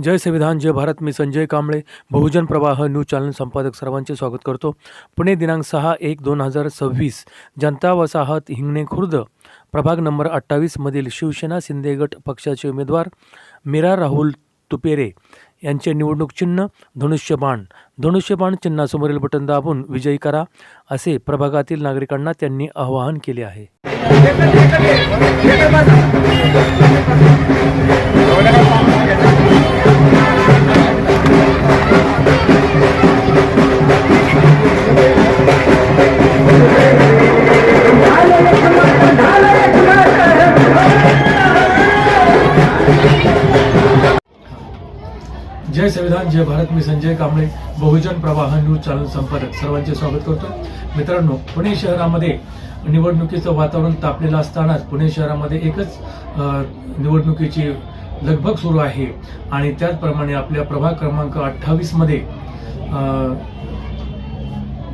जय संविधान जय भारत. मी संजय कांबळे, बहुजन प्रवाह news channel संपादक सर्वांचे स्वागत करतो. पुणे दिनांक 6/1/2026 जनता वसाहत हिंगणे खुर्द प्रभाग नंबर 28 मधील शिवसेना शिंदे गट पक्षाचे उमेदवार मीरा राहुल तुपेरे यांचे निवडणूक चिन्ह धनुष्यबाण. धनुष्यबाण चिन्हासमोरील बटन दाबून विजयी करा, असे प्रभागातील नागरिकांना त्यांनी आवाहन केले आहे. जय संविधान जय भारत. मी संजय कांबळे, बहुजन प्रवाह न्यूज चॅनल संपादक सर्वांचे स्वागत करतो. मित्रांनो, पुणे शहरामध्ये निवडणुकीचं वातावरण तापलेलं असतानाच पुणे शहरामध्ये एकच निवडणुकीची लगबग सुरू आहे आणि त्याचप्रमाणे आपल्या प्रभाग क्रमांक 28 मध्ये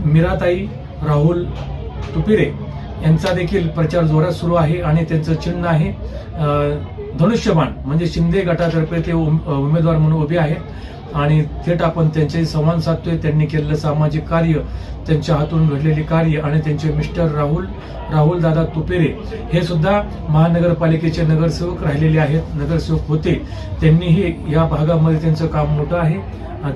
मीराताई राहुल तुपेरे यांचा देखील प्रचार जोरात सुरू आहे आणि त्यांचं चिन्ह आहे धनुष्यबाण. म्हणजे शिंदे गटातर्फे ते उमेदवार म्हणून उभे आहेत आणि थेट आपण त्यांच्याशी संवाद साधतोय. त्यांनी केलेलं सामाजिक कार्य, त्यांच्या हातून घडलेले कार्य आणि त्यांचे मिस्टर राहुल दादा तुपेरे हे सुद्धा महानगरपालिकेचे नगरसेवक राहिलेले आहेत, नगरसेवक होते. त्यांनीही या भागामध्ये त्यांचं काम मोठं आहे,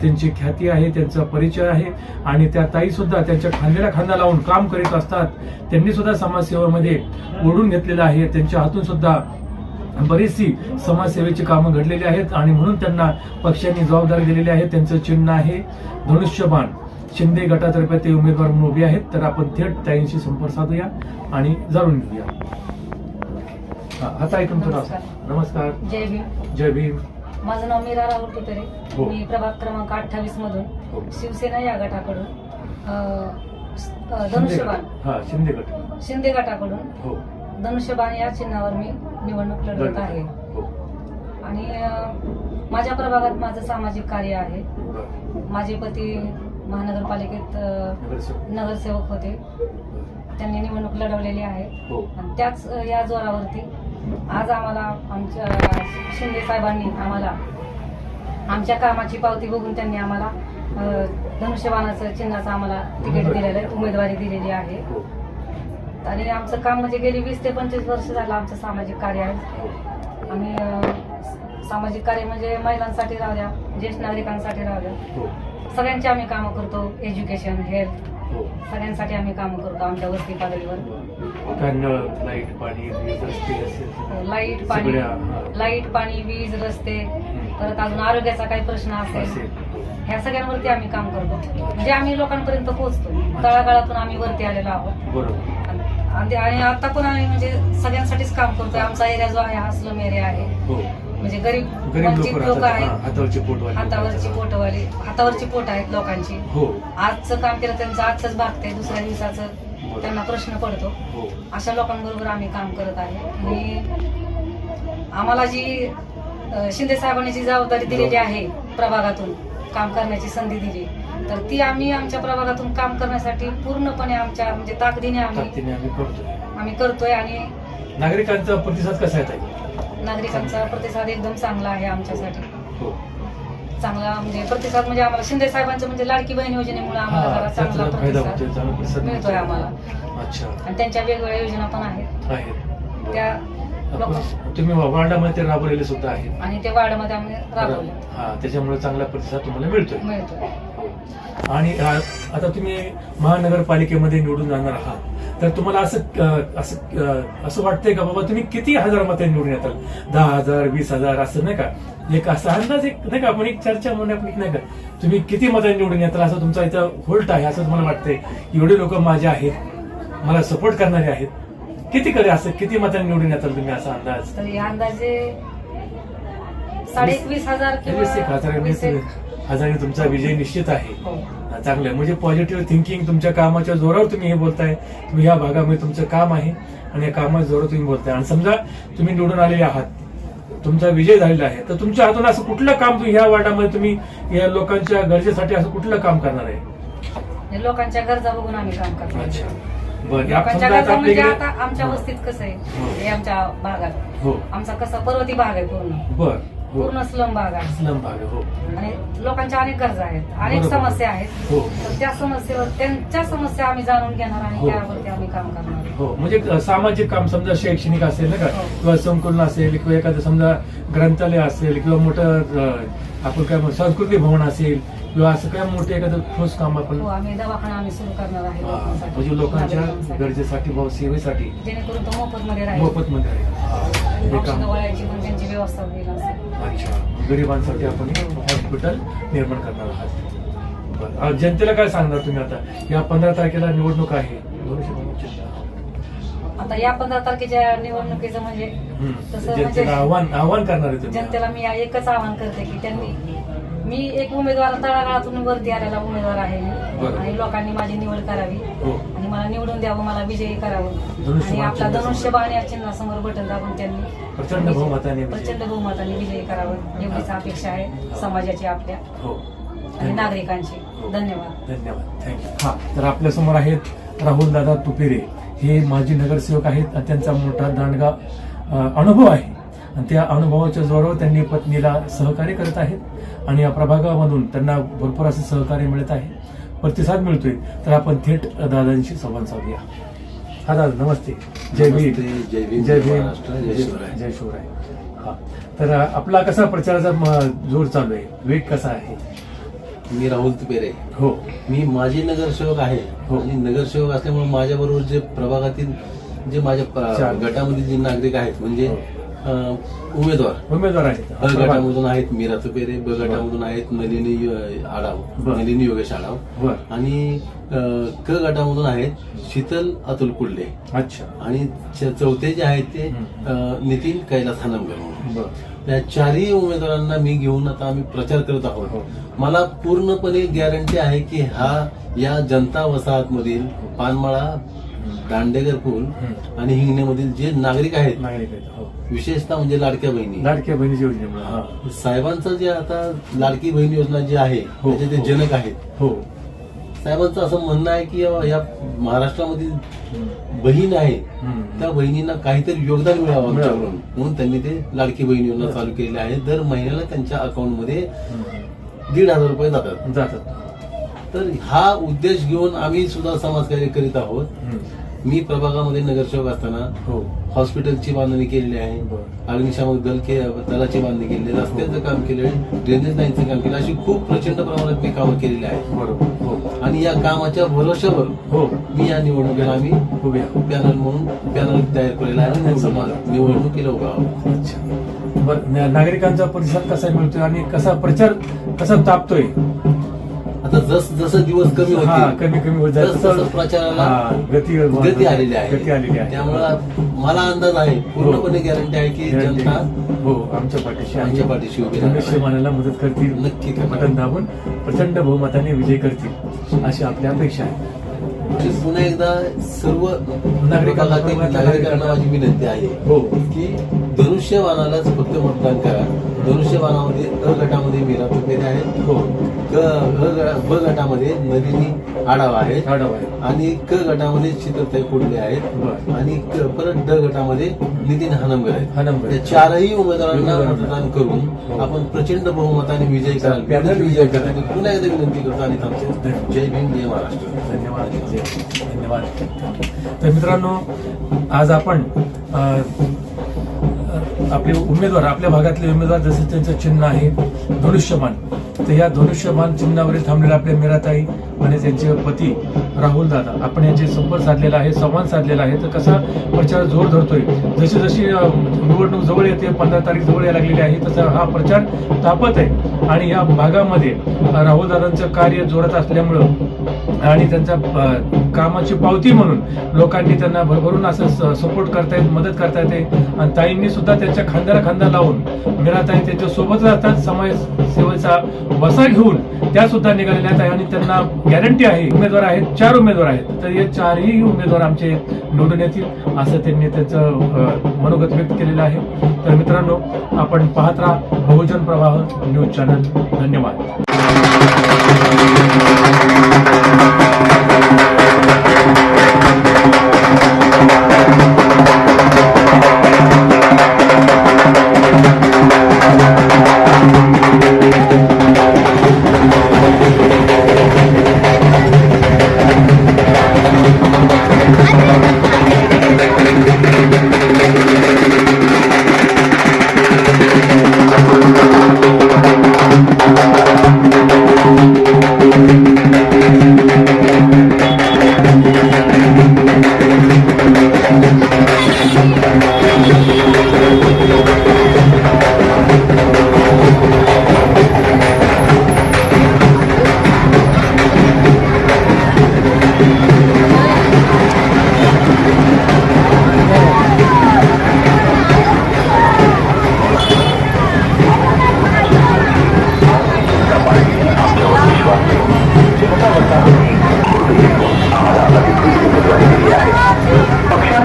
त्यांची ख्याती आहे, त्यांचा परिचय आहे आणि त्या ताई सुद्धा त्यांच्या खांद्याला खांदा लावून काम करीत असतात. त्यांनी सुद्धा समाजसेवेमध्ये ओढून घेतलेलं आहे. त्यांच्या हातून सुद्धा बरीचशी समाजसेवेची कामं घडलेली आहेत आणि म्हणून त्यांना पक्षाने जबाबदारी दिलेली आहे. त्यांचं चिन्ह आहे धनुष्यबाण. शिंदे गटातर्फे ते उमेदवार म्हणून उभे आहेत. तर आपण थेट ताईंशी संपर्क साधूया आणि जाणून घेऊया. आता ऐकून तुला नमस्कार. जय भीम. जय भीम. माझं नाव मीरा राहुल तुपेरे. हो. मी प्रभाग क्रमांक 28 मधून शिवसेना या गटाकडून धनुष्यबाण शिंदे गटाकडून धनुष्यबाण या चिन्हावर मी निवडणूक लढवत आहे आणि माझ्या प्रभागात माझं सामाजिक कार्य आहे. माझे पती महानगरपालिकेत नगरसेवक होते. त्यांनी निवडणूक लढवलेली आहे आणि त्याच या जोरावरती आज आम्हाला आमच्या शिंदे साहेबांनी आम्हाला आमच्या कामाची पावती बघून त्यांनी आम्हाला धनुष्यबाणाचं चिन्हाचं आम्हाला तिकीट दिलेलं आहे, उमेदवारी दिलेली आहे. आणि आमचं काम म्हणजे गेली 20 ते 25 वर्ष झालं आमचं सामाजिक कार्य आहे. आम्ही सामाजिक कार्य म्हणजे महिलांसाठी राहू द्या, ज्येष्ठ नागरिकांसाठी राहू द्या, सगळ्यांची आम्ही कामं करतो. एज्युकेशन, हेल्थ, सगळ्यांसाठी आम्ही कामं करतो आमच्या वस्ती पातळीवर. लाईट पाणी वीज रस्ते, परत अजून आरोग्याचा काही प्रश्न असेल, ह्या सगळ्यांवरती आम्ही काम करतो. म्हणजे आम्ही लोकांपर्यंत पोहोचतो. तळागाळातून आम्ही वरती आलेलो आहोत आणि आता पण आम्ही म्हणजे सगळ्यांसाठीच काम करतोय. आमचा एरिया जो आहे हा स्लम एरिया आहे. म्हणजे गरीब वंचित लोक आहेत, हातावरची पोट आहेत लोकांची. आजचं काम केलं त्यांचं आजच भागते, दुसऱ्या दिवसाचं त्यांना प्रश्न पडतो. अशा लोकांबरोबर आम्ही काम करत आहे. आणि आम्हाला जी शिंदे साहेबांनी जी जबाबदारी दिलेली आहे, प्रभागातून काम करण्याची संधी दिली, तर ती आम्ही आमच्या प्रभागातून काम करण्यासाठी पूर्णपणे आमच्या म्हणजे ताकदीने आम्ही करतोय. आणि नागरिकांचा प्रतिसाद कसा आहे? नागरिकांचा प्रतिसाद एकदम चांगला आहे आमच्यासाठी. चांगला म्हणजे प्रतिसाद म्हणजे आम्हाला शिंदे साहेबांचं म्हणजे लाडकी बहीण योजनेमुळे आम्हाला चांगला प्रतिसाद मिळतोय आम्हाला. आणि त्यांच्या वेगवेगळ्या योजना पण आहेत, त्या तुम्ही वार्डामध्ये राबवलेले सुद्धा आहेत आणि त्या वार्डामध्ये आम्ही राबवले. त्याच्यामुळे चांगला प्रतिसाद तुम्हाला मिळतोय. आणि आता तुम्ही महानगरपालिकेमध्ये निवडून जाणार आहात, तर तुम्हाला असं वाटतंय का बाबा तुम्ही किती हजार मते निवडून येताल? 10,000 20,000 असं नाही का? एक असा अंदाज एक नाही का, आपण एक चर्चा म्हणून नाही का, तुम्ही किती मते निवडून येताल असं तुमचा इथं होल्ट आहे असं तुम्हाला वाटतंय? एवढे लोक माझे आहेत, मला सपोर्ट करणारे आहेत, किती मतांनी निवडून येताल तुम्ही असा अंदाज? तर या अंदाजे 21,500 किंवा हजारांनी तुमचा विजय निश्चित आहे. चांगलं आहे. म्हणजे पॉझिटिव्ह थिंकिंग, तुमच्या कामाच्या जोरावर तुम्ही हे बोलताय. तुम्ही या भागामध्ये तुमचं काम आहे आणि या कामाच्या जोरावर तुम्ही बोलताय. आणि समजा तुम्ही निवडून आलेले आहात, तुमचा विजय झालेला आहे, तर तुमच्या हातून असं कुठलं काम तुम्ही ह्या वार्डामध्ये तुम्ही या लोकांच्या गरजेसाठी असं कुठलं काम करणार आहे? लोकांच्या गरजा बघून आम्ही काम करणार. म्हणजे आता आमच्या वस्तीत कसं आहे, हे आमच्या भागात आमचा कसा पर्वती भाग आहे पूर्ण. बर पूर्ण स्लम भाग आहे. स्लम भाग आहे. हो आणि लोकांच्या अनेक गरजा आहेत, अनेक बरोबर. समस्या आहेत. हो तर त्या समस्येवर त्यांच्या समस्या आम्ही जाणून घेणार आणि हो. त्यावरती आम्ही काम करणार. हो म्हणजे सामाजिक काम समजा शैक्षणिक असेल ना का, हो. किंवा संकुलन असेल, किंवा एखादं समजा ग्रंथालय असेल, किंवा मोठं आपण काय म्हणू, सांस्कृतिक भवन असेल, किंवा असं काय मोठं एखादं ठोस काम आपण हो, आम्ही दवाखाना आम्ही सुरू करणार आहे लोकांसाठी. म्हणजे लोकांच्या नागरिकांसाठी. गरजेसाठी भाव सेवेसाठी जेणेकरून तो मोफत मध्ये राहील. मोफत मध्ये आहे. हे औषधं काम गोळ्याची पण त्यांची व्यवस्था होईल असं. अच्छा, गरिबांसाठी आपण हॉस्पिटल निर्माण करणार आहात. बरं. जनतेला काय सांगणार तुम्ही आता, या 15 तारखेला निवडणूक आहे, आता या 15 तारखेच्या निवडणुकीचं म्हणजे तसं म्हणजे जनतेला आव्हान करणार आहे तुम्ही? जनतेला मी एकच आवाहन करते की त्यांनी, मी एक उमेदवार तळागाळातून वरती आलेला उमेदवार आहे मी. बरं. आणि लोकांनी माझी निवड करावी हो. आणि मला निवडून द्यावं, मला विजयी करावं. धनुष्यबाण आणि आपला चिन्हासमोर. धनुष्यबाण या चिन्हासमोर बटन दाबून त्यांनी प्रचंड बहुमताने विजयी. प्रचंड बहुमताने विजयी करावं एवढीच अपेक्षा आहे समाजाची आपल्या हो आणि नागरिकांची. हो. धन्यवाद. धन्यवाद, थँक्यू. हा, तर आपल्या समोर आहेत राहुल दादा तुपेरे. हे माजी नगरसेवक आहेत आणि त्यांचा मोठा दांडगा अनुभव आहे आणि त्या अनुभवाच्या जोरावर त्यांनी पत्नीला सहकार्य करत आहेत आणि या प्रभागामधून त्यांना भरपूर असं सहकार्य मिळत आहे, प्रतिसाद मिळतोय. तर आपण थेट दादांशी संवाद साधूया. हा दादा, नमस्ते. जय भीम. जय भीम, जय भीम, महाराष्ट्र, जय शिवराय. जय शिवराय. हा, तर आपला कसा प्रचाराचा जोर चालू आहे, वेग कसा आहे? मी राहुल तुपेरे. हो मी माजी नगरसेवक आहे हो. आणि नगरसेवक असल्यामुळे माझ्या बरोबर जे प्रभागातील जे माझ्या चार. गटामधील जे नागरिक आहेत म्हणजे हो. उमेदवार आहेत. अ गटामधून आहेत मीरा तुपेरे, ब गटामधून आहेत नलिनी आडाव, बरं. नलिनी योगेश आडाव, बरं. आणि क गटामधून आहेत शीतल अतुल कुडले, अच्छा. आणि चौथे जे आहेत ते नितीन कैलास हानमकर म्हणून. बरं. या चारही उमेदवारांना मी घेऊन आता आम्ही प्रचार करत हो. आहोत. मला पूर्णपणे गॅरंटी आहे की या जनता वसाहतमधील पानमाळा, दांडेकर पूल आणि हिंगण्यामधील जे नागरिक आहेत, नागरिक आहेत. हो. विशेषतः म्हणजे लाडक्या बहिणी, लाडक्या बहिणीची योजनेमुळे. हा. साहेबांचं जे आता लाडकी बहीण योजना जी आहे हो, त्याचे ते हो. जनक आहेत. हो. साहेबांचं असं म्हणणं आहे की या महाराष्ट्रामधील बहीण आहे त्या बहिणींना काहीतरी योगदान मिळावं आमच्याकडून, म्हणून त्यांनी ते लाडकी बहीण योजना चालू केली आहे. दर महिन्याला त्यांच्या अकाउंटमध्ये 1,500 रुपये जातात. तर हा उद्देश घेऊन आम्ही सुद्धा समाजकार्य करीत आहोत. मी प्रभागामध्ये नगरसेवक असताना हो. हॉस्पिटलची बांधणी केलेली आहे, बरं. अग्निशामक दलाची बांधणी केलेली आहे, रस्त्याचं काम केलं, ड्रेनेज लाईनचं काम केलं, अशी खूप प्रचंड प्रमाणात मी कामं केलेली आहे. बरोबर. हो. आणि या कामाच्या भरोश्यावर हो. मी या निवडणुकीला आम्ही उभे आहोत. पॅनल तयार केलेला आहे आणि निवडणुकीला उभा आहोत. अच्छा. बरं. नागरिकांचा प्रतिसाद कसा मिळतोय आणि कसा प्रचार कसा तापतोय? आता जसं दिवस कमी हा, होते कमी होत जात तसं प्रचाराला गती गती आलेली गती आलेली आहे. आहे. त्यामुळं मला अंदाज आहे, पूर्णपणे गॅरंटी आहे की जनता हो आमच्या पाठीशी आहे. आमच्या पाठीशी उभी राहणार आहे. धनुष्यबाणाला मदत करतील, नक्की करणार. बटन दाबून प्रचंड बहुमताने विजय करतील अशी आपली अपेक्षा आहे. पुन्हा एकदा सर्व नागरिकांना नागरिकांना माझी विनंती आहे हो. की धनुष्यबाणालाच फक्त मतदान करा. धनुष्यबाणामध्ये अ गटामध्ये मीरा तुपेरे आहेत, हो. ब गटामध्ये नलिनी आडाव आहेत, आढावा आहे. आणि क गटामध्ये शीतलताई कुडले आहेत, बरं. आणि परत ड गटामध्ये नितीन हानमकर आहेत. हानमकर. या चारही उमेदवारांना उमेदवारांना. मतदान करून हो. आपण प्रचंड बहुमताने विजय कराल. पॅनल विजय कराल. पुन्हा एकदा विनंती करतो आणि थांबतो. जय भीम, जय महाराष्ट्र. धन्यवाद. धन्यवाद. तर मित्रांनो, आज आपण आपले उमेदवार, आपल्या भागातले उमेदवार, जसे त्यांचं चिन्ह आहे धनुष्यबाण, तर या धनुष्यबाण चिन्हावरील थांबलेल्या आपल्या मीराताई आणि त्यांचे पती राहुल दादा, आपण यांचे संपर्क साधलेला आहे, संवाद साधलेला आहे. तर कसा प्रचार जोर धरतोय, जशी जशी निवडणूक जवळ येते, 15 तारीख जवळ यायला लागलेली आहे, तसा हा प्रचार तापत आहे. आणि या भागामध्ये राहुल दादांचं कार्य जोरात असल्यामुळं आणि त्यांच्या कामाची पावती म्हणून लोकांनी त्यांना भरभरून असं सपोर्ट करतायत, मदत करता येते. आणि ताईंनी सुद्धा त्यांच्या खांद्याला खांदा लावून मीराताई त्यांच्या सोबत राहतात, समाजसेवेचा वसा घेऊन त्या सुद्धा निघालेल्या आहेत. आणि त्यांना गॅरंटी आहे, उमेदवार आहेत, 4 उमेदवार आहेत, तर हे 4ही उमेदवार आमचे निवडून येतील असं त्यांनी त्यांचं मनोगत व्यक्त केलेलं आहे. तर मित्रांनो, आपण पाहत राहा बहुजन प्रवाह न्यूज चॅनल. धन्यवाद.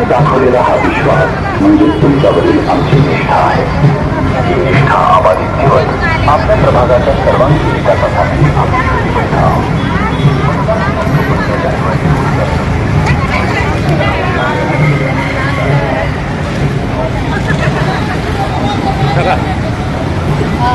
दाखवलेला हा विश्वास म्हणजे तुमच्यावरील आमची निष्ठा आहे. ही निष्ठा अबाधित ठेवत आपल्या प्रभागाच्या सर्वांची विकासासाठी आम्ही प्रतिबद्ध आहोत. हा